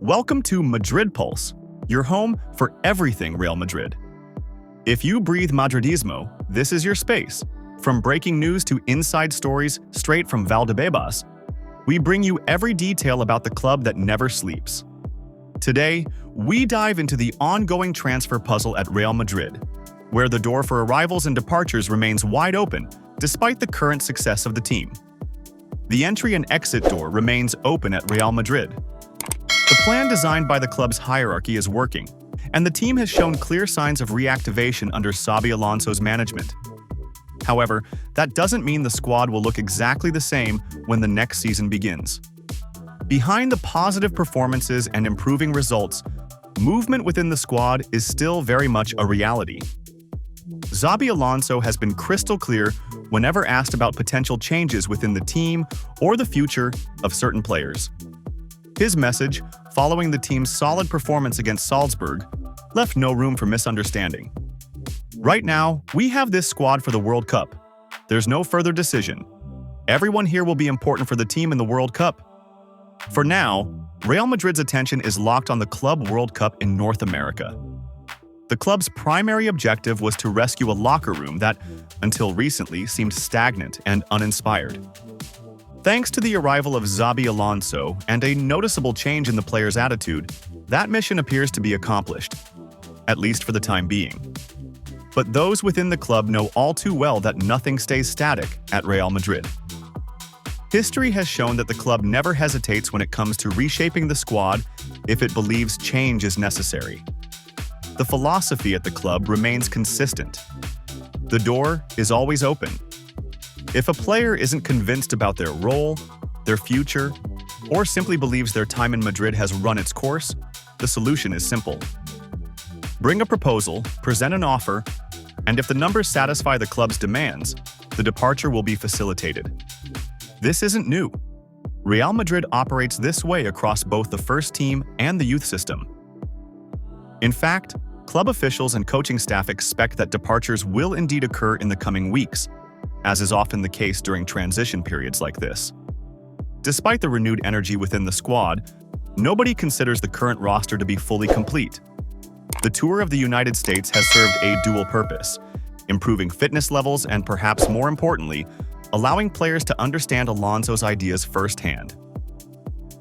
Welcome to Madrid Pulse, your home for everything Real Madrid. If you breathe Madridismo, this is your space. From breaking news to inside stories straight from Valdebebas, we bring you every detail about the club that never sleeps. Today, we dive into the ongoing transfer puzzle at Real Madrid, where the door for arrivals and departures remains wide open despite the current success of the team. The entry and exit door remains open at Real Madrid. The plan designed by the club's hierarchy is working, and the team has shown clear signs of reactivation under XABI ALONSO'S management. However, that doesn't mean the squad will look exactly the same when the next season begins. Behind the positive performances and improving results, movement within the squad is still very much a reality. XABI Alonso has been crystal clear whenever asked about potential changes within the team or the future of certain players. His message, following the team's solid performance against Salzburg, left no room for misunderstanding. Right now, we have this squad for the World Cup. There's no further decision. Everyone here will be important for the team in the World Cup. For now, Real Madrid's attention is locked on the Club World Cup in North America. The club's primary objective was to rescue a locker room that, until recently, seemed stagnant and uninspired. Thanks to the arrival of XABI Alonso and a noticeable change in the players' attitude, that mission appears to be accomplished, at least for the time being. But those within the club know all too well that nothing stays static at Real Madrid. History has shown that the club never hesitates when it comes to reshaping the squad if it believes change is necessary. The philosophy at the club remains consistent. The door is always open. If a player isn't convinced about their role, their future, or simply believes their time in Madrid has run its course, the solution is simple. Bring a proposal, present an offer, and if the numbers satisfy the club's demands, the departure will be facilitated. This isn't new. Real Madrid operates this way across both the first team and the youth system. In fact, club officials and coaching staff expect that departures will indeed occur in the coming weeks, as is often the case during transition periods like this. Despite the renewed energy within the squad, nobody considers the current roster to be fully complete. The tour of the United States has served a dual purpose, improving fitness levels and, perhaps more importantly, allowing players to understand Alonso's ideas firsthand.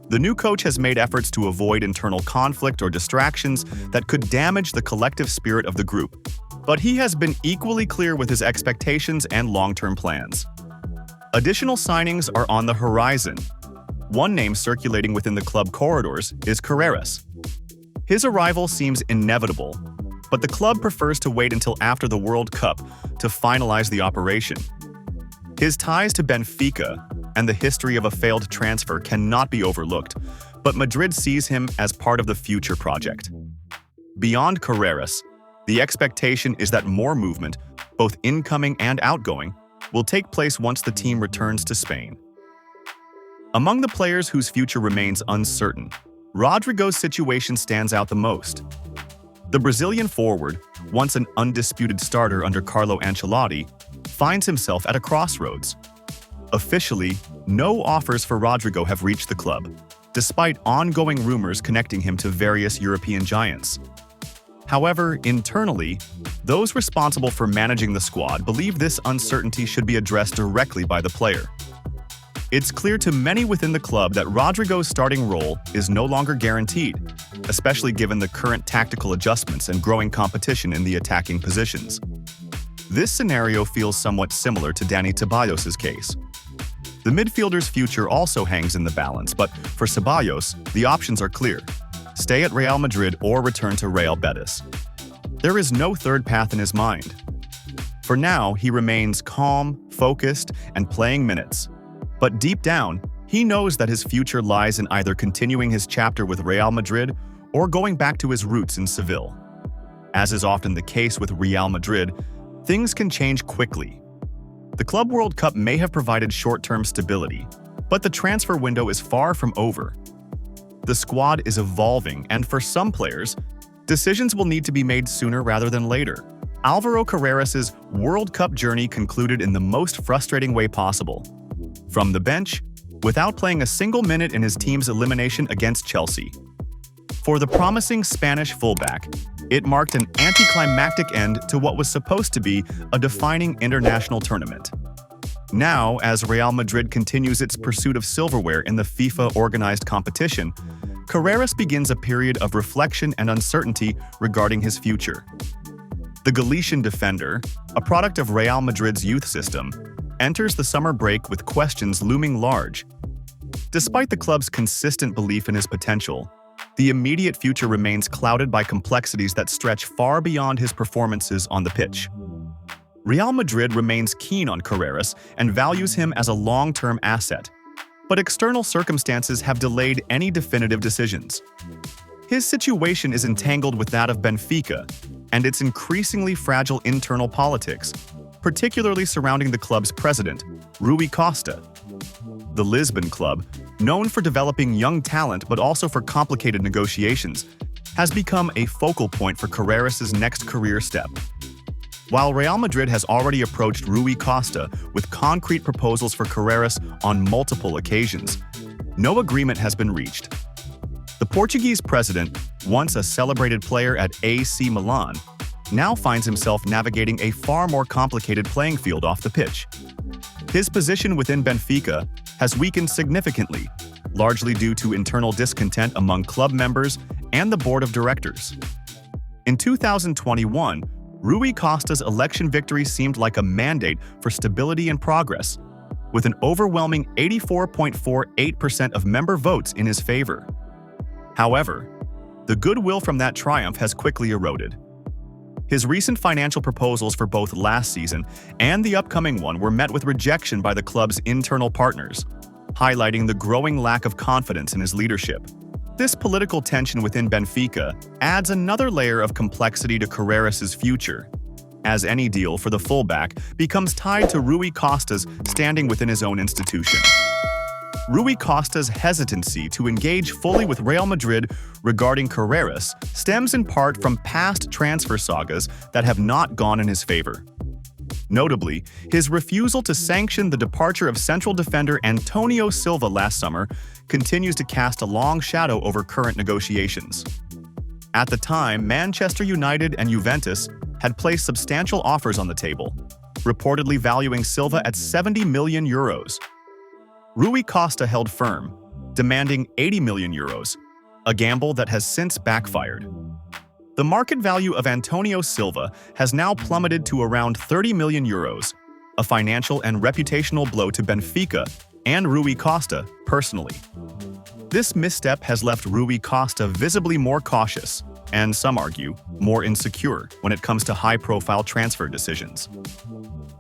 The new coach has made efforts to avoid internal conflict or distractions that could damage the collective spirit of the group, but he has been equally clear with his expectations and long-term plans. Additional signings are on the horizon. One name circulating within the club corridors is Carreras. His arrival seems inevitable, but the club prefers to wait until after the World Cup to finalize the operation. His ties to Benfica and the history of a failed transfer cannot be overlooked, but Madrid sees him as part of the future project. Beyond Carreras, the expectation is that more movement, both incoming and outgoing, will take place once the team returns to Spain. Among the players whose future remains uncertain, Rodrygo's situation stands out the most. The Brazilian forward, once an undisputed starter under Carlo Ancelotti, finds himself at a crossroads. Officially, no offers for Rodrygo have reached the club, despite ongoing rumors connecting him to various European giants. However, internally, those responsible for managing the squad believe this uncertainty should be addressed directly by the player. It's clear to many within the club that Rodrygo's starting role is no longer guaranteed, especially given the current tactical adjustments and growing competition in the attacking positions. This scenario feels somewhat similar to Dani Ceballos' case. The midfielder's future also hangs in the balance, but for Ceballos, the options are clear: stay at Real Madrid or return to Real Betis. There is no third path in his mind. For now, he remains calm, focused, and playing minutes. But deep down, he knows that his future lies in either continuing his chapter with Real Madrid or going back to his roots in Seville. As is often the case with Real Madrid, things can change quickly. The Club World Cup may have provided short-term stability, but the transfer window is far from over. The squad is evolving, and for some players, decisions will need to be made sooner rather than later. Álvaro Carreras' World Cup journey concluded in the most frustrating way possible. From the bench, without playing a single minute in his team's elimination against Chelsea. For the promising Spanish fullback, it marked an anticlimactic end to what was supposed to be a defining international tournament. Now, as Real Madrid continues its pursuit of silverware in the FIFA-organized competition, Carreras begins a period of reflection and uncertainty regarding his future. The Galician defender, a product of Real Madrid's youth system, enters the summer break with questions looming large. Despite the club's consistent belief in his potential, the immediate future remains clouded by complexities that stretch far beyond his performances on the pitch. Real Madrid remains keen on Carreras and values him as a long-term asset, but external circumstances have delayed any definitive decisions. His situation is entangled with that of Benfica and its increasingly fragile internal politics, particularly surrounding the club's president, Rui Costa. The Lisbon club, known for developing young talent but also for complicated negotiations, has become a focal point for Carreras' next career step. While Real Madrid has already approached Rui Costa with concrete proposals for Carreras on multiple occasions, no agreement has been reached. The Portuguese president, once a celebrated player at AC Milan, now finds himself navigating a far more complicated playing field off the pitch. His position within Benfica has weakened significantly, largely due to internal discontent among club members and the board of directors. In 2021, Rui Costa's election victory seemed like a mandate for stability and progress, with an overwhelming 84.48% of member votes in his favor. However, the goodwill from that triumph has quickly eroded. His recent financial proposals for both last season and the upcoming one were met with rejection by the club's internal partners, highlighting the growing lack of confidence in his leadership. This political tension within Benfica adds another layer of complexity to Carreras' future, as any deal for the fullback becomes tied to Rui Costa's standing within his own institution. Rui Costa's hesitancy to engage fully with Real Madrid regarding Carreras stems in part from past transfer sagas that have not gone in his favor. Notably, his refusal to sanction the departure of central defender Antonio Silva last summer continues to cast a long shadow over current negotiations. At the time, Manchester United and Juventus had placed substantial offers on the table, reportedly valuing Silva at €70 million. Rui Costa held firm, demanding €80 million, a gamble that has since backfired. The market value of Antonio Silva has now plummeted to around €30 million, a financial and reputational blow to Benfica and Rui Costa personally. This misstep has left Rui Costa visibly more cautious, and some argue, more insecure when it comes to high-profile transfer decisions.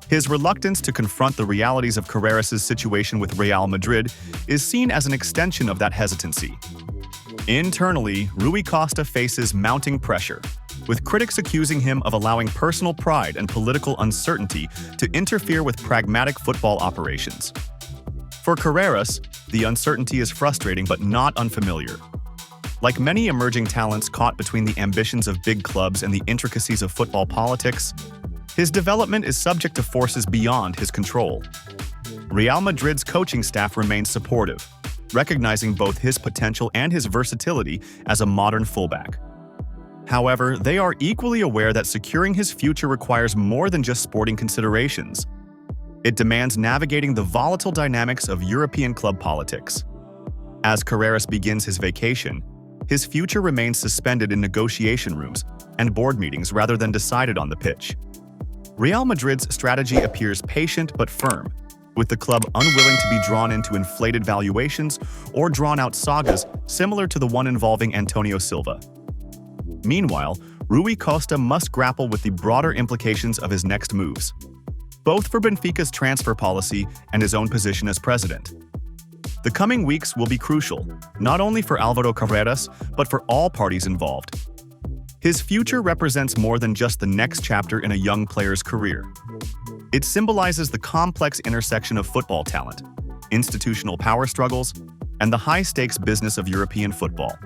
His reluctance to confront the realities of Carreras' situation with Real Madrid is seen as an extension of that hesitancy. Internally, Rui Costa faces mounting pressure, with critics accusing him of allowing personal pride and political uncertainty to interfere with pragmatic football operations. For Carreras, the uncertainty is frustrating but not unfamiliar. Like many emerging talents caught between the ambitions of big clubs and the intricacies of football politics, his development is subject to forces beyond his control. Real Madrid's coaching staff remains supportive, recognizing both his potential and his versatility as a modern fullback. However, they are equally aware that securing his future requires more than just sporting considerations. It demands navigating the volatile dynamics of European club politics. As Carreras begins his vacation, his future remains suspended in negotiation rooms and board meetings rather than decided on the pitch. Real Madrid's strategy appears patient but firm, with the club unwilling to be drawn into inflated valuations or drawn-out sagas similar to the one involving Antonio Silva. Meanwhile, Rui Costa must grapple with the broader implications of his next moves, both for Benfica's transfer policy and his own position as president. The coming weeks will be crucial, not only for Álvaro Carreras, but for all parties involved. His future represents more than just the next chapter in a young player's career. It symbolizes the complex intersection of football talent, institutional power struggles, and the high-stakes business of European football.